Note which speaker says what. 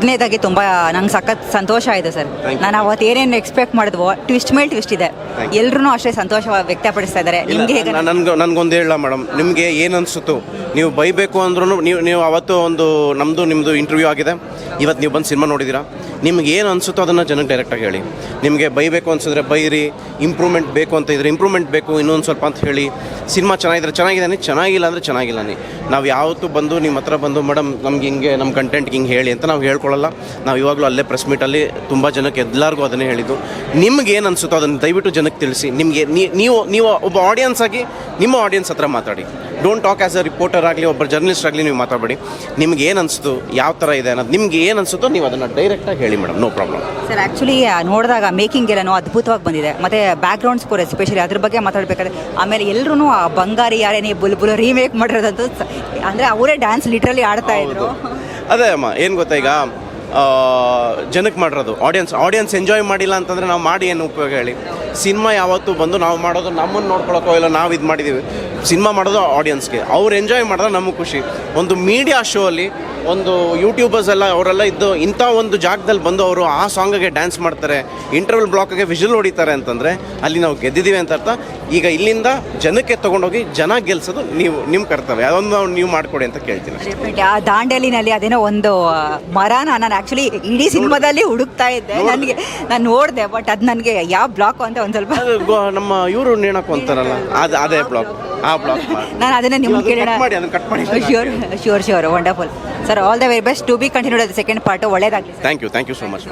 Speaker 1: ಮೊದಲನೇದಾಗಿ ತುಂಬ ನಂಗೆ ಸಖತ್ ಸಂತೋಷ ಆಯಿತು ಸರ್. ನಾನು ಅವತ್ತು ಏನೇನು ಎಕ್ಸ್ಪೆಕ್ಟ್ ಮಾಡಿದ್ವೋ ಟ್ವಿಸ್ಟ್ ಮೇಲೆ ಟ್ವಿಸ್ಟ್ ಇದೆ. ಎಲ್ಲರೂ ಅಷ್ಟೇ ಸಂತೋಷ ವ್ಯಕ್ತಪಡಿಸ್ತಾ ಇದ್ದಾರೆ. ನಿಮಗೆ ಹೇಗೆ?
Speaker 2: ನನಗೊಂದು ಹೇಳ ಮೇಡಮ್, ನಿಮಗೆ ಏನು ಅನಿಸುತ್ತು? ನೀವು ಬೈಬೇಕು ಅಂದ್ರೂ ನೀವು ಅವತ್ತು ಒಂದು ನಿಮ್ಮದು ಇಂಟರ್ವ್ಯೂ ಆಗಿದೆ, ಇವತ್ತು ನೀವು ಬಂದು ಸಿನಿಮಾ ನೋಡಿದ್ದೀರಾ, ನಿಮ್ಗೆ ಏನು ಅನಿಸುತ್ತೋ ಅದನ್ನು ಜನಕ್ಕೆ ಡೈರೆಕ್ಟಾಗಿ ಹೇಳಿ. ನಿಮಗೆ ಬೈಬೇಕು ಅನ್ಸಿದ್ರೆ ಬೈರಿ, ಇಂಪ್ರೂವ್ಮೆಂಟ್ ಬೇಕು ಅಂತ ಇದ್ರೆ ಇಂಪ್ರೂವ್ಮೆಂಟ್ ಬೇಕು ಇನ್ನೊಂದು ಸ್ವಲ್ಪ ಅಂತ ಹೇಳಿ. ಸಿನಿಮಾ ಚೆನ್ನಾಗಿದ್ರೆ ಚೆನ್ನಾಗಿದ್ದಾನೆ, ಚೆನ್ನಾಗಿಲ್ಲ ಅಂದರೆ ಚೆನ್ನಾಗಿಲ್ಲನೇ. ನಾವು ಯಾವತ್ತೂ ಬಂದು ನಿಮ್ಮ ಹತ್ರ ಬಂದು ಮೇಡಮ್ ನಮ್ಗೆ ಹಿಂಗೆ ನಮ್ಮ ಕಂಟೆಂಟ್ಗೆ ಹಿಂಗೆ ಹೇಳಿ ಅಂತ ನಾವು ಹೇಳ್ಕೊಳ್ಳಲ್ಲ. ನಾವು ಇವಾಗಲೂ ಅಲ್ಲೇ ಪ್ರೆಸ್ ಮೀಟಲ್ಲಿ ತುಂಬ ಜನಕ್ಕೆ ಎಲ್ಲರಿಗೂ ಅದನ್ನೇ ಹೇಳಿದ್ದು. ನಿಮ್ಗೆ ಏನು ಅನಿಸುತ್ತೋ ಅದನ್ನು ದಯವಿಟ್ಟು ಜನಕ್ಕೆ ತಿಳಿಸಿ. ನಿಮಗೆ ನೀವು ಒಬ್ಬ ಆಡಿಯನ್ಸ್ ಆಗಿ ನಿಮ್ಮ ಆಡಿಯನ್ಸ್ ಹತ್ರ ಮಾತಾಡಿ. Don't talk as a reporter ಆಗಲಿ ಒಬ್ಬ ಜರ್ನಲಿಸ್ಟ್ ಆಗಲಿ ನೀವು ಮಾತಾಡಬೇಡಿ. ನಿಮ್ಗೆ ಏನು ಅನಿಸ್ತು, ಯಾವ ಥರ ಇದೆ ಅನ್ನೋದು ನಿಮ್ಗೆ ಏನು ಅನಿಸುತ್ತೋ ನೀವು ಅದನ್ನು ಡೈರೆಕ್ಟಾಗಿ ಹೇಳಿ madam, no problem.
Speaker 1: Sir actually ನೋಡಿದಾಗ ಮೇಕಿಂಗ್ ಎಲ್ಲನೂ ಅದ್ಭುತವಾಗಿ ಬಂದಿದೆ. ಮತ್ತು ಬ್ಯಾಕ್ಗ್ರೌಂಡ್ ಸ್ಕೋರ್ ಎಸ್ಪೆಷಲಿ ಅದ್ರ ಬಗ್ಗೆ ಮಾತಾಡಬೇಕಾದ್ರೆ, ಆಮೇಲೆ ಎಲ್ಲರೂ ಬಂಗಾರಿ ಯಾರೇನೇ ಬುಲ್ಬುಲ್ ರೀಮೇಕ್ ಮಾಡಿರೋದಂತೂ ಅಂದರೆ ಅವರೇ ಡ್ಯಾನ್ಸ್ ಲಿಟ್ರಲಿ ಆಡ್ತಾ ಇದ್ರು.
Speaker 2: ಅದೇ ಅಮ್ಮ, ಏನು ಗೊತ್ತಾ, ಈಗ ಜನಕ್ಕೆ ಮಾಡಿರೋದು ಆಡಿಯನ್ಸ್ ಎಂಜಾಯ್ ಮಾಡಿಲ್ಲ ಅಂತಂದರೆ ನಾವು ಮಾಡಿ ಏನು ಉಪಯೋಗ ಹೇಳಿ? ಸಿನಿಮಾ ಯಾವತ್ತೂ ಬಂದು ನಾವು ಮಾಡೋದು ನಮ್ಮನ್ನು ನೋಡ್ಕೊಳ್ಳೋಕ್ಕೋ ಇಲ್ಲ ನಾವು ಇದು ಮಾಡಿದ್ದೀವಿ. ಸಿನಿಮಾ ಮಾಡೋದು ಆಡಿಯನ್ಸ್ಗೆ, ಅವ್ರು ಎಂಜಾಯ್ ಮಾಡಿದ್ರೆ ನಮಗೆ ಖುಷಿ. ಒಂದು ಮೀಡಿಯಾ ಶೋ ಅಲ್ಲಿ ಒಂದು ಯೂಟ್ಯೂಬರ್ಸ್ ಎಲ್ಲ ಅವರೆಲ್ಲ ಇದ್ದು ಇಂಥ ಒಂದು ಜಾಗದಲ್ಲಿ ಬಂದು ಅವರು ಆ ಸಾಂಗಿಗೆ ಡ್ಯಾನ್ಸ್ ಮಾಡ್ತಾರೆ, ಇಂಟರ್ವಲ್ ಬ್ಲಾಕ್ಗೆ ವಿಷಲ್ ಹೊಡಿತಾರೆ ಅಂತಂದರೆ ಅಲ್ಲಿ ನಾವು ಗೆದ್ದಿದ್ದೀವಿ ಅಂತ ಅರ್ಥ. ಈಗ ಇಲ್ಲಿಂದ ಜನಕ್ಕೆ ತೊಗೊಂಡೋಗಿ ಜನ ಗೆಲ್ಸೋದು ನಿಮ್ಮ ಕರ್ತವ್ಯ. ಅದೊಂದು ನೀವು ಮಾಡಿಕೊಡಿ ಅಂತ ಕೇಳ್ತೀನಿ.
Speaker 1: ಆ ದಾಂಡೇಲಿನಲ್ಲಿ ಅದೇನೋ ಒಂದು ಮರನ ನಾನು ಆ್ಯಕ್ಚುಲಿ ಇಡೀ ಸಿನಿಮಾದಲ್ಲಿ ಹುಡುಕ್ತಾ ಇದ್ದೆ. ನಾನು ನೋಡಿದೆ, ಬಟ್ ಅದು ನನಗೆ ಯಾವ ಬ್ಲಾಕ್ ಅಂತ ಒಂದು ಸ್ವಲ್ಪ
Speaker 2: ನಮ್ಮ ಇವರು ನೇಣಕು ಅಂತಾರಲ್ಲ, ಅದೇ ಬ್ಲಾಕ್, ಆ ಬ್ಲಾಕ್
Speaker 1: ನಾನು ಅದನ್ನೇ ನಿಮ್ಗೆ ಕೇಳೋಣ.
Speaker 2: ಕಟ್ ಮಾಡಿ.
Speaker 1: Sure wonderful sir. All the very best. To be continued ಅದು ಸೆಕೆಂಡ್ ಪಾರ್ಟ್. ಒಳ್ಳೆಯದಾಗಲಿ.
Speaker 2: Thank you so much.